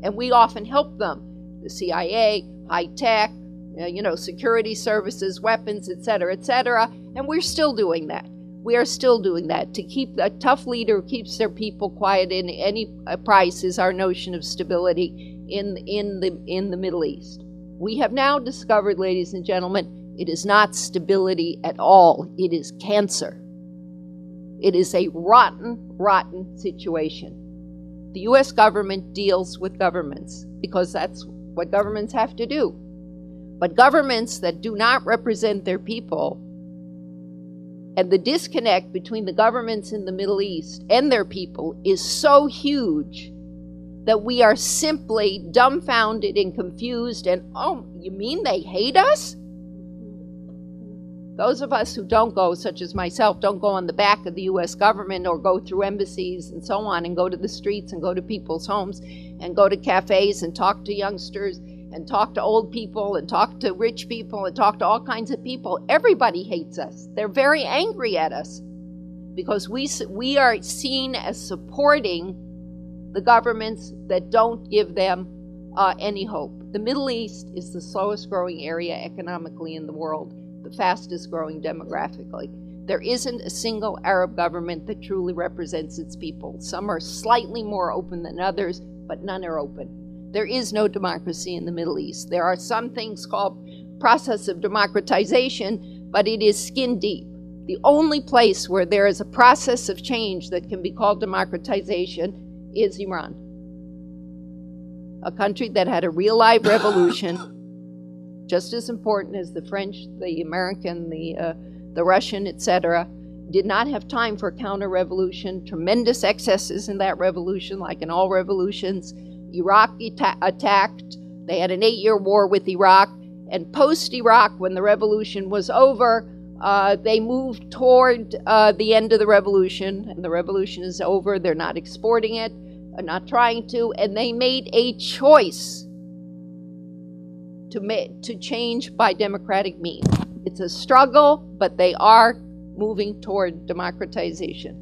And we often help them. The CIA, high tech, security services, weapons, etc., etc. And we're still doing that. We are still doing that. To keep a tough leader who keeps their people quiet in any price is our notion of stability in the Middle East. We have now discovered, ladies and gentlemen, it is not stability at all. It is cancer. It is a rotten, rotten situation. The U.S. government deals with governments because that's what governments have to do. But governments that do not represent their people, and the disconnect between the governments in the Middle East and their people is so huge that we are simply dumbfounded and confused and, oh, you mean they hate us? Those of us who don't go, such as myself, don't go on the back of the U.S. government or go through embassies and so on and go to the streets and go to people's homes and go to cafes and talk to youngsters and talk to old people and talk to rich people and talk to all kinds of people. Everybody hates us. They're very angry at us because we are seen as supporting the governments that don't give them any hope. The Middle East is the slowest growing area economically in the world, the fastest growing demographically. There isn't a single Arab government that truly represents its people. Some are slightly more open than others, but none are open. There is no democracy in the Middle East. There are some things called process of democratization, but it is skin deep. The only place where there is a process of change that can be called democratization is Iran. A country that had a real live revolution, just as important as the French, the American, the Russian, etc., did not have time for counter-revolution, tremendous excesses in that revolution, like in all revolutions. Iraq attacked. They had an 8-year war with Iraq. And post-Iraq, when the revolution was over, they moved toward the end of the revolution. And the revolution is over. They're not exporting it, not trying to. And they made a choice to change by democratic means. It's a struggle, but they are moving toward democratization.